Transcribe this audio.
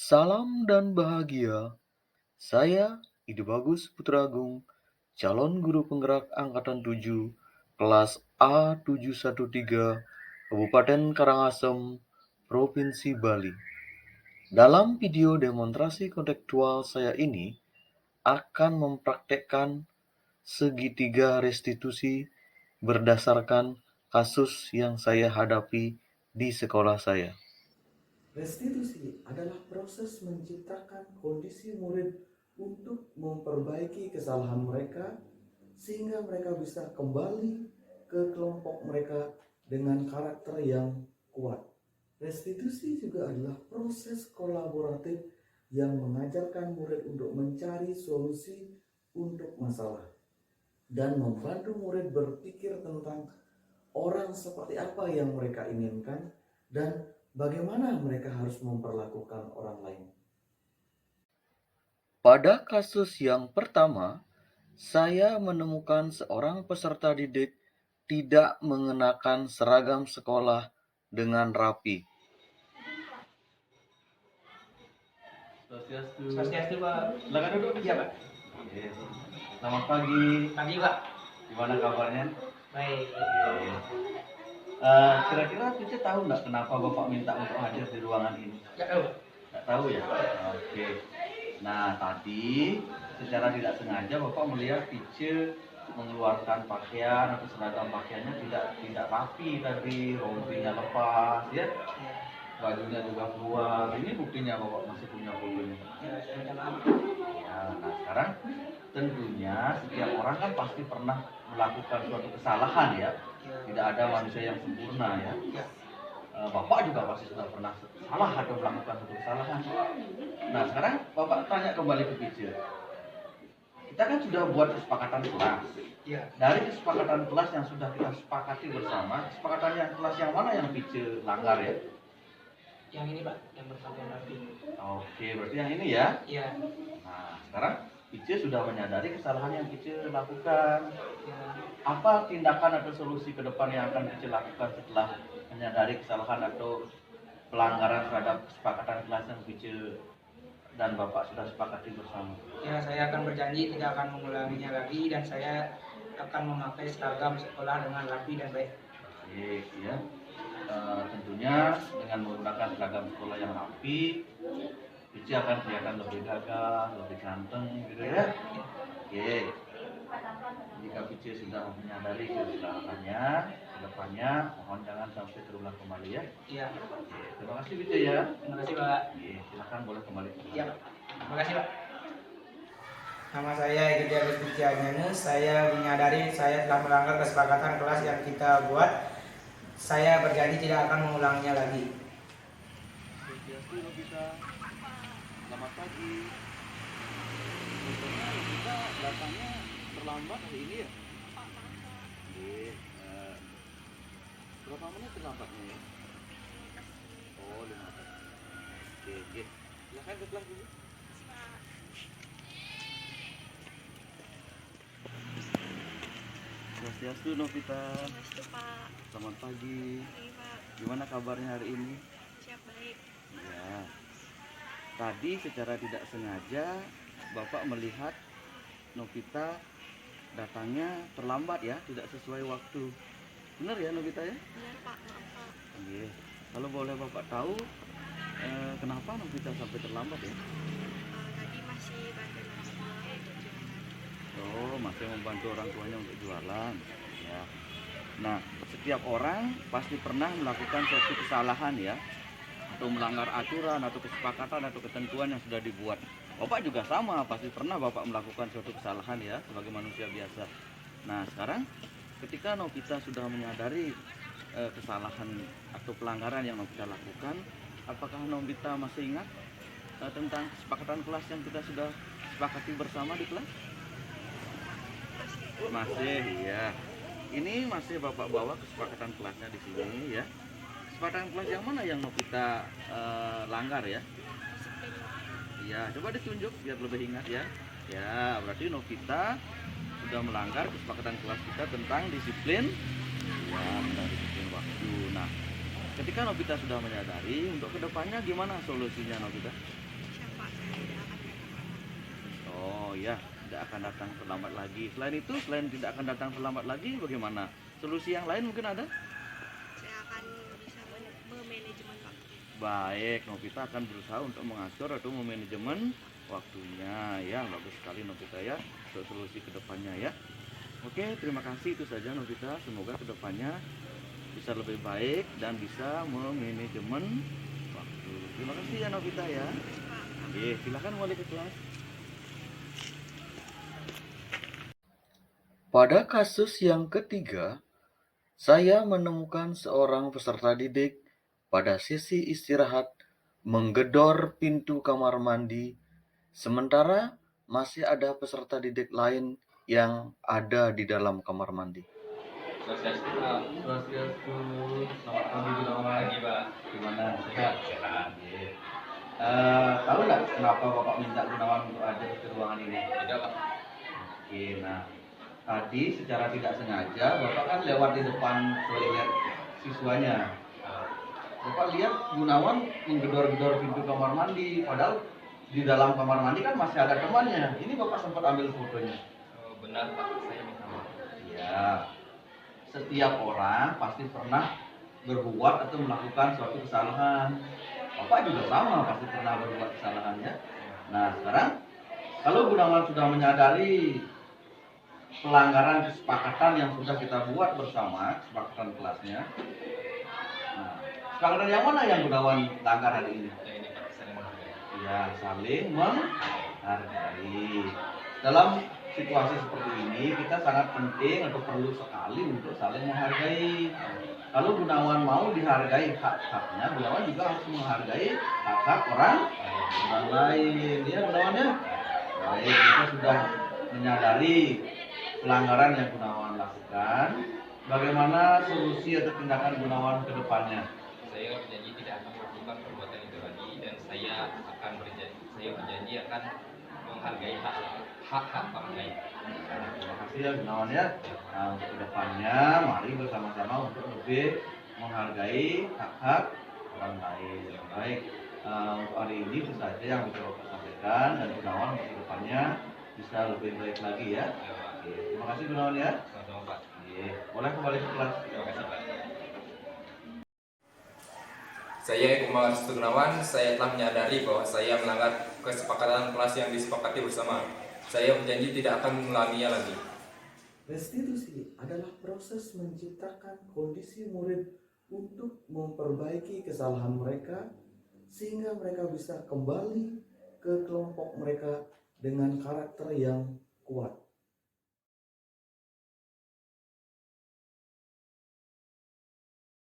Salam dan bahagia. Saya Ide Bagus Putragung, calon guru penggerak angkatan 7, kelas A713, Kabupaten Karangasem, Provinsi Bali. Dalam video demonstrasi kontekstual saya ini akan mempraktekkan segitiga restitusi berdasarkan kasus yang saya hadapi di sekolah saya. Restitusi adalah proses menciptakan kondisi murid untuk memperbaiki kesalahan mereka sehingga mereka bisa kembali ke kelompok mereka dengan karakter yang kuat. Restitusi juga adalah proses kolaboratif yang mengajarkan murid untuk mencari solusi untuk masalah dan membantu murid berpikir tentang orang seperti apa yang mereka inginkan dan bagaimana mereka harus memperlakukan orang lain. Pada kasus yang pertama, saya menemukan seorang peserta didik tidak mengenakan seragam sekolah dengan rapi. Swastiastu. Swastiastu, Pak. Silakan duduk. Iya, Pak. Yes. Selamat pagi. Pagi, Pak. Gimana kabarnya? Baik. Kira-kira Cici tahu nggak kenapa Bapak minta untuk hadir di ruangan ini? Ya, tahu, Pak. Nggak tahu ya? Oke. Nah, tadi secara tidak sengaja Bapak melihat Cici mengeluarkan pakaian atau seragam pakaiannya tidak rapi tadi, rompinya lepas, ya, Ya, bajunya juga keluar. Ini buktinya Bapak masih punya fotonya. ya, saya minta maaf. Ya, nah sekarang tentunya setiap orang kan pasti pernah melakukan suatu kesalahan ya. Ya, Tidak ada manusia yang sempurna ya. ya, Bapak juga pasti sudah pernah salah atau melakukan suatu kesalahan. Nah sekarang Bapak tanya kembali ke Pice. Kita kan sudah buat kesepakatan kelas. ya. Dari kesepakatan kelas yang sudah kita sepakati bersama, kesepakatan yang kelas yang mana yang Pice langgar ya? Yang ini, Pak, yang berpakaian rapi. Oke, berarti yang ini ya. Ya, Nah sekarang Pice sudah menyadari kesalahan yang Pice lakukan. ya. Apa tindakan atau solusi ke depan yang akan Pice lakukan setelah menyadari kesalahan atau pelanggaran terhadap kesepakatan kelas yang Pice dan Bapak sudah sepakati bersama? Ya, saya akan berjanji tidak akan mengulanginya lagi dan saya akan memakai seragam sekolah dengan rapi dan baik. Baik ya. Tentunya dengan menggunakan seragam sekolah yang rapi, Pice akan kelihatan lebih gagah, lebih ganteng gitu ya. Oke. Jika Pice sudah menyadari kesalahannya, kedepannya mohon jangan sampai terulang kembali ya. Ya, Oke, terima kasih Pice ya. terima kasih, Pak. Oke, silakan boleh kembali ke kelas. Ya, terima kasih, Pak. Nama saya Egi Agus Pujianyanus. Saya menyadari saya telah melanggar kesepakatan kelas yang kita buat. Saya berjanji tidak akan mengulanginya lagi. Swastiastu Nobita. Selamat pagi. Sebetulnya kita datangnya terlambat hari ini ya? Oke, berapa menit terlambatnya ya? Oh, 15. Oke, oke. Silakan ke kelas dulu. Swastiastu Novita. Swastiastu, Pak. Selamat pagi. Pagi, Pak. Gimana kabarnya hari ini? Siap, baik. Ya. Tadi secara tidak sengaja Bapak melihat Novita datangnya terlambat ya, tidak sesuai waktu. Benar ya Novita ya? Benar, Pak. Maaf, Pak. Oke. Kalau boleh Bapak tahu kenapa Novita sampai terlambat ya? Tadi masih bantu orang tua untuk jualan. Oh, masih membantu orang tuanya untuk jualan. Ya. Nah, setiap orang pasti pernah melakukan suatu kesalahan ya, atau melanggar aturan atau kesepakatan atau ketentuan yang sudah dibuat. Bapak juga sama, pasti pernah Bapak melakukan suatu kesalahan ya, sebagai manusia biasa. Nah, sekarang ketika Novita sudah menyadari kesalahan atau pelanggaran yang Novita lakukan, apakah Novita masih ingat tentang kesepakatan kelas yang kita sudah sepakati bersama di kelas? Masih, ya. Ini masih Bapak bawa kesepakatan kelasnya di sini ya. Kesepakatan kelas yang mana yang Novita langgar ya? Iya, coba ditunjuk biar lebih ingat ya. Ya, berarti Novita sudah melanggar kesepakatan kelas kita tentang disiplin. Ya, tentang disiplin waktu. Nah, ketika Novita sudah menyadari, untuk kedepannya gimana solusinya Novita? Oh ya, tidak akan datang terlambat lagi. Selain tidak akan datang terlambat lagi, bagaimana? Solusi yang lain mungkin ada? Saya akan bisa memanajemen waktu. Baik, Novita akan berusaha untuk mengatur atau memanajemen waktunya ya. Bagus sekali Novita ya, untuk solusi kedepannya ya. Oke, terima kasih, itu saja Novita. Semoga kedepannya bisa lebih baik dan bisa memanajemen waktu. Terima kasih ya Novita ya. Oke, silakan mulai ke kelas. Pada kasus yang ketiga, saya menemukan seorang peserta didik pada sesi istirahat menggedor pintu kamar mandi, sementara masih ada peserta didik lain yang ada di dalam kamar mandi. Swastiastu, selamat pagi Pak. Gimana? Sehat? Sehat. Tahu nggak kenapa Bapak minta Gunawan untuk hadir ke ruangan ini? Tidak Pak. Oke, nah tadi secara tidak sengaja Bapak kan lewat di depan toilet siswanya. Bapak lihat Gunawan menggedor-gedor pintu kamar mandi, padahal di dalam kamar mandi kan masih ada temannya. Ini Bapak sempat ambil fotonya. Oh, benar Pak, saya minta maaf. Ya, setiap orang pasti pernah berbuat atau melakukan suatu kesalahan. Bapak juga sama, pasti pernah berbuat kesalahannya. Nah, sekarang kalau Gunawan sudah menyadari pelanggaran kesepakatan yang sudah kita buat bersama, kesepakatan kelasnya. Nah, kesepakatan yang mana yang Gunawan langgar hari ini? Ya ini Pak, saling menghargai. Ya, saling menghargai. Dalam situasi seperti ini, kita sangat penting atau perlu sekali untuk saling menghargai. Kalau Gunawan mau dihargai hak-haknya, Gunawan juga harus menghargai hak-hak orang lain. Ya, Gunawan ya. Baik, kita sudah menyadari pelanggaran yang Gunawan lakukan. Bagaimana solusi atau tindakan Gunawan ke depannya? Saya berjanji tidak akan melakukan perbuatan itu lagi dan saya berjanji akan menghargai hak-hak orang lain. Terima kasih ya Gunawan ya. Nah, untuk kedepannya mari bersama-sama untuk lebih menghargai hak-hak orang lain. Baik, untuk hari ini itu saja yang bisa Bapak sampaikan, dan Gunawan untuk kedepannya bisa lebih baik lagi ya. Ya Pak, Oke, terima kasih Gunawan ya. sama-sama Pak. Oke, boleh kembali ke kelas. Terima kasih Pak. Saya Kumar Gunawan, saya telah menyadari bahwa saya melanggar kesepakatan kelas yang disepakati bersama. Saya berjanji tidak akan mengulanginya lagi. Restitusi adalah proses menciptakan kondisi murid untuk memperbaiki kesalahan mereka sehingga mereka bisa kembali ke kelompok mereka dengan karakter yang kuat.